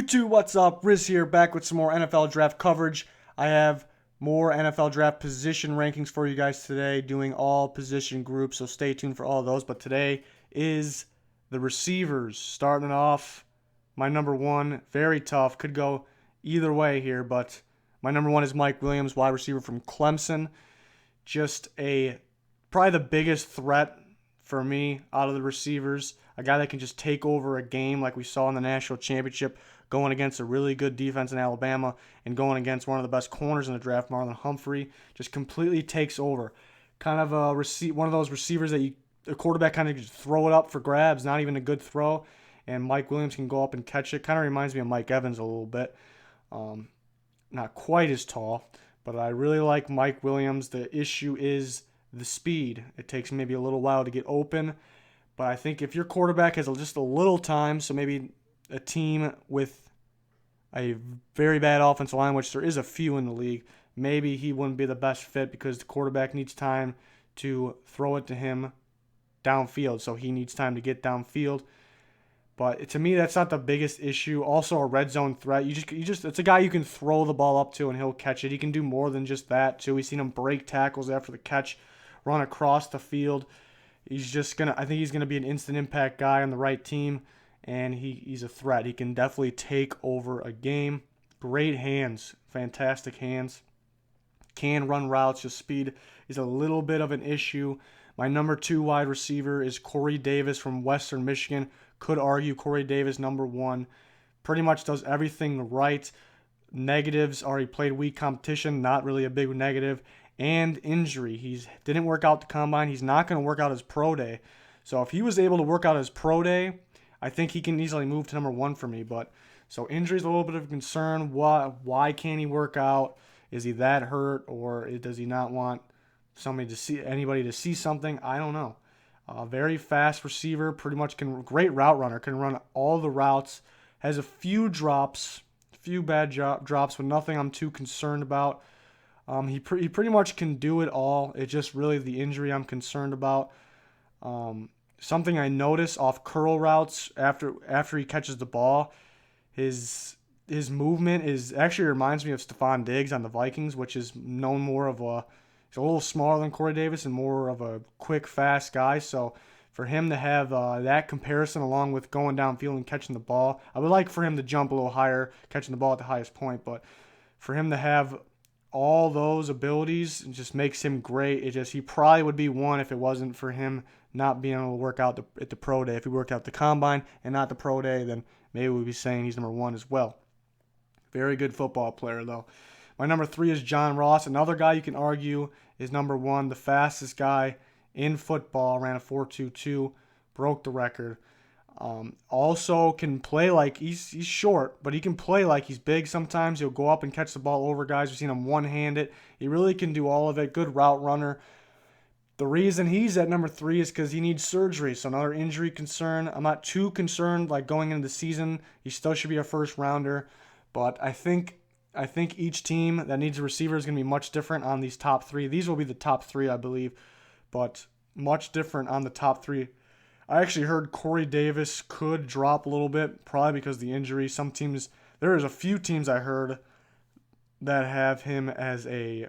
YouTube, what's up? Riz here, back with some more NFL draft coverage. I have more NFL draft position rankings for you guys today, doing all position groups, so stay tuned for all of those. But today is the receivers. Starting off, my number one, very tough, could go either way here, but my number one is Mike Williams, wide receiver from Clemson. Probably the biggest threat for me out of the receivers. A guy that can just take over a game like we saw in the national championship, going against a really good defense in Alabama and going against one of the best corners in the draft, Marlon Humphrey. Just completely takes over. Kind of one of those receivers that a quarterback kind of just throw it up for grabs, not even a good throw, and Mike Williams can go up and catch it. Kind of reminds me of Mike Evans a little bit. Not quite as tall, but I really like Mike Williams. The issue is the speed. It takes maybe a little while to get open, but I think if your quarterback has just a little time, so maybe a team with a very bad offensive line, which there is a few in the league, maybe he wouldn't be the best fit because the quarterback needs time to throw it to him downfield, so he needs time to get downfield. But to me, that's not the biggest issue. Also, a red zone threat. It's a guy you can throw the ball up to and he'll catch it. He can do more than just that too. We've seen him break tackles after the catch, run across the field. I think he's gonna be an instant impact guy on the right team, and he's a threat. He can definitely take over a game. Great hands, fantastic hands. Can run routes. Just speed is a little bit of an issue. My number two wide receiver is Corey Davis from Western Michigan. Could argue Corey Davis number one. Pretty much does everything right. Negatives are he played weak competition, not really a big negative, and injury. He didn't work out the combine. He's not going to work out his pro day. So if he was able to work out his pro day, I think he can easily move to number one for me. But so injury is a little bit of a concern. Why can't he work out? Is he that hurt, or does he not want anybody to see something? I don't know. Very fast receiver, great route runner, can run all the routes. Has a few bad drops, but nothing I'm too concerned about. He pretty much can do it all. It's just really the injury I'm concerned about. Something I notice off curl routes after he catches the ball, his movement actually reminds me of Stephon Diggs on the Vikings, which is known more of he's a little smaller than Corey Davis and more of a quick, fast guy. So for him to have that comparison along with going downfield and catching the ball, I would like for him to jump a little higher, catching the ball at the highest point. But for him to have all those abilities, it just makes him great. He probably would be one if it wasn't for him not being able to work out at the pro day. If he worked out the combine and not the pro day, then maybe we'd be saying he's number one as well. Very good football player, though. My number three is John Ross, another guy you can argue is number one, the fastest guy in football, ran a 4.22, broke the record. Also can play like he's short, but he can play like he's big sometimes. He'll go up and catch the ball over guys. We've seen him one-hand it. He really can do all of it. Good route runner. The reason he's at number three is because he needs surgery, so another injury concern. I'm not too concerned like going into the season. He still should be a first rounder, but I think each team that needs a receiver is going to be much different on these top three. These will be the top three, I believe, but much different on the top three. I actually heard Corey Davis could drop a little bit, probably because of the injury. There is a few teams I heard that have him as a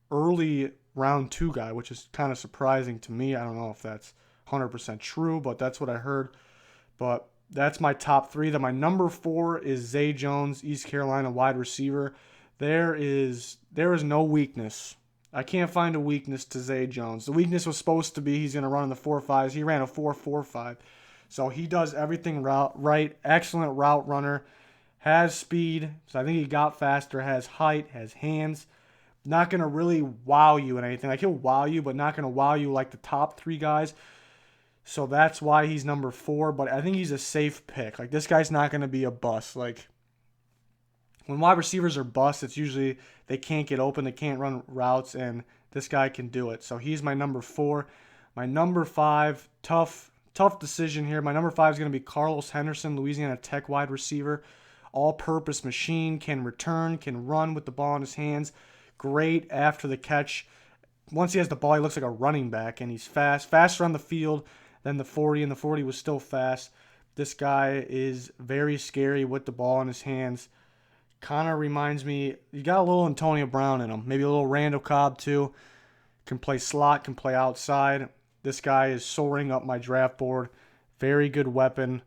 early round 2 guy, which is kind of surprising to me. I don't know if that's 100% true, but that's what I heard. But that's my top three. Then my number 4 is Zay Jones, East Carolina wide receiver. There is no weakness. I can't find a weakness to Zay Jones. The weakness was supposed to be he's going to run in the 4.5s. He ran a 4.45. So he does everything right. Excellent route runner. Has speed. So I think he got faster. Has height. Has hands. Not going to really wow you in anything. Like he'll wow you, but not going to wow you like the top 3 guys. So that's why he's number 4. But I think he's a safe pick. Like this guy's not going to be a bust. Like when wide receivers are bust, it's usually they can't get open, they can't run routes, and this guy can do it. So he's my number 4. My number 5, tough decision here. My number 5 is going to be Carlos Henderson, Louisiana Tech wide receiver. All-purpose machine, can return, can run with the ball in his hands. Great after the catch. Once he has the ball, he looks like a running back, and he's fast. Faster on the field than the 40, and the 40 was still fast. This guy is very scary with the ball in his hands. Kind of reminds me, you got a little Antonio Brown in him. Maybe a little Randall Cobb too. Can play slot, can play outside. This guy is soaring up my draft board. Very good weapon.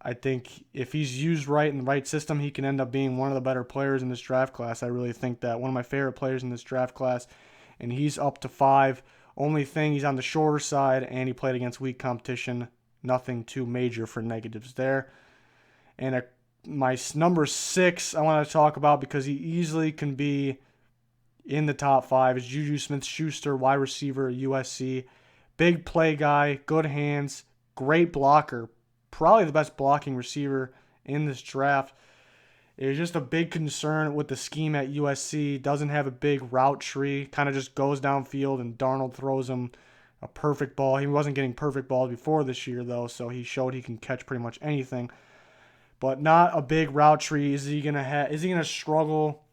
I think if he's used right in the right system, he can end up being one of the better players in this draft class. I really think that. One of my favorite players in this draft class. And he's up to 5. Only thing, he's on the shorter side, and he played against weak competition. Nothing too major for negatives there. And my number 6 I want to talk about because he easily can be in the top 5 is Juju Smith-Schuster, wide receiver at USC. Big play guy, good hands, great blocker. Probably the best blocking receiver in this draft. It's just a big concern with the scheme at USC. Doesn't have a big route tree. Kind of just goes downfield and Darnold throws him a perfect ball. He wasn't getting perfect balls before this year, though, so he showed he can catch pretty much anything. But not a big route tree. Is he gonna struggle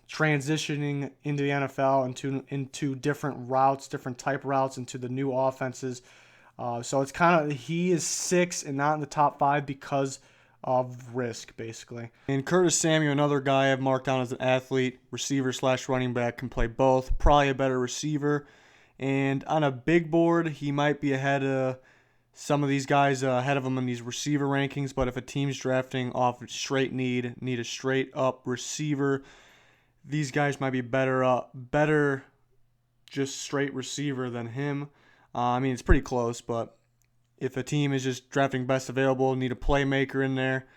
transitioning into the NFL into different routes, different type routes, into the new offenses? So it's kind of, he is 6 and not in the top 5 because of risk, basically. And Curtis Samuel, another guy I've marked down as an athlete, receiver / running back, can play both. Probably a better receiver. And on a big board, he might be ahead of some of these guys, ahead of him in these receiver rankings. But if a team's drafting off straight need a straight up receiver, these guys might be better just straight receiver than him. I mean, it's pretty close, but if a team is just drafting best available, need a playmaker in there,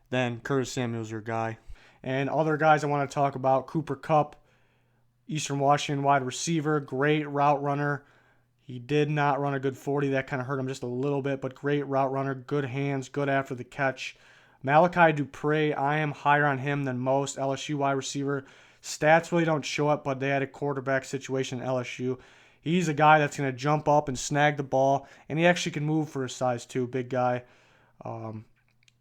then Curtis Samuel's your guy. And other guys I want to talk about, Cooper Kupp, Eastern Washington wide receiver, great route runner. He did not run a good 40. That kind of hurt him just a little bit, but great route runner, good hands, good after the catch. Malachi Dupre, I am higher on him than most. LSU wide receiver. Stats really don't show up, but they had a quarterback situation in LSU. He's a guy that's going to jump up and snag the ball, and he actually can move for his size too. Big guy,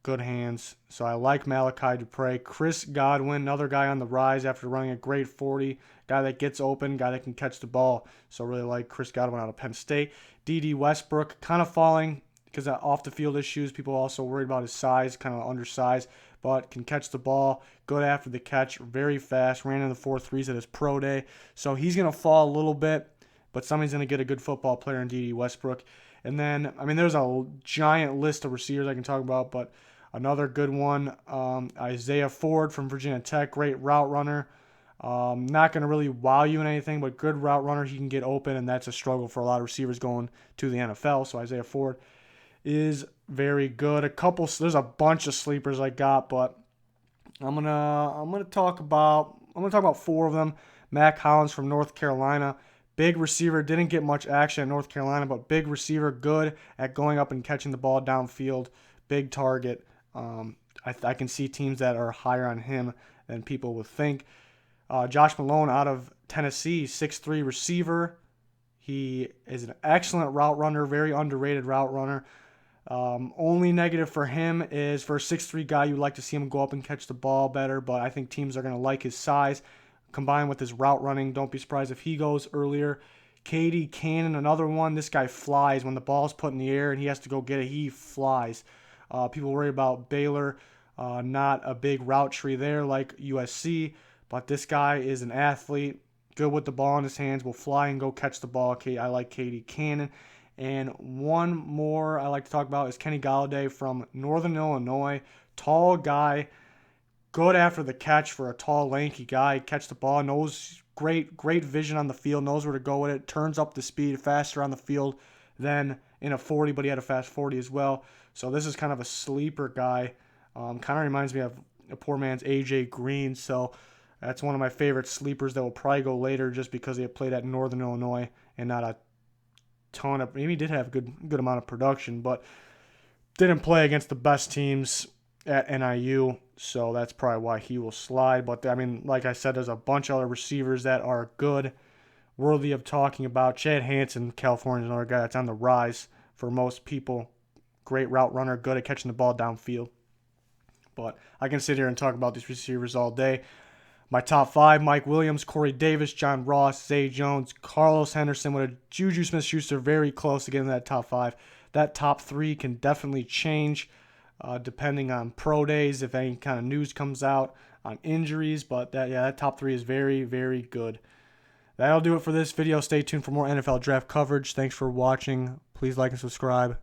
good hands. So I like Malachi Dupre. Chris Godwin, another guy on the rise after running a great 40. Guy that gets open, guy that can catch the ball. So I really like Chris Godwin out of Penn State. D.D. Westbrook, kind of falling because of off-the-field issues. People are also worried about his size, kind of undersized, but can catch the ball, good after the catch, very fast, ran in the 4.3s at his pro day. So he's going to fall a little bit, but somebody's going to get a good football player in D.D. Westbrook. And then, I mean, there's a giant list of receivers I can talk about, but another good one, Isaiah Ford from Virginia Tech, great route runner. Not going to really wow you in anything, but good route runner. He can get open, and that's a struggle for a lot of receivers going to the NFL. So Isaiah Ford is very good. There's a bunch of sleepers I got, but I'm gonna talk about 4 of them. Mac Hollins from North Carolina. Big receiver, didn't get much action at North Carolina, but big receiver, good at going up and catching the ball downfield. Big target. I can see teams that are higher on him than people would think. Josh Malone out of Tennessee, 6'3" receiver. He is an excellent route runner, very underrated route runner. Only negative for him is for a 6'3" guy, you'd like to see him go up and catch the ball better, but I think teams are going to like his size combined with his route running. Don't be surprised if he goes earlier. Katie Cannon, another one. This guy flies. When the ball's put in the air and he has to go get it, he flies. People worry about Baylor. Not a big route tree there like USC, but this guy is an athlete. Good with the ball in his hands. Will fly and go catch the ball. I like Katie Cannon. And one more I like to talk about is Kenny Golladay from Northern Illinois. Tall guy. Good after the catch for a tall, lanky guy. Catch the ball, knows great vision on the field, knows where to go with it, turns up the speed faster on the field than in a 40, but he had a fast 40 as well. So this is kind of a sleeper guy. Kind of reminds me of a poor man's A.J. Green. So that's one of my favorite sleepers that will probably go later just because he had played at Northern Illinois and not a ton of, maybe he did have a good amount of production, but didn't play against the best teams at NIU, so that's probably why he will slide. But, I mean, like I said, there's a bunch of other receivers that are good, worthy of talking about. Chad Hansen, California, is another guy that's on the rise for most people. Great route runner, good at catching the ball downfield. But I can sit here and talk about these receivers all day. My top 5, Mike Williams, Corey Davis, John Ross, Zay Jones, Carlos Henderson with a Juju Smith-Schuster, very close to getting that top 5. that top 3 can definitely change depending on pro days, if any kind of news comes out on injuries. But that top 3 is very, very good. That'll do it for this video. Stay tuned for more NFL draft coverage. Thanks for watching. Please like and subscribe.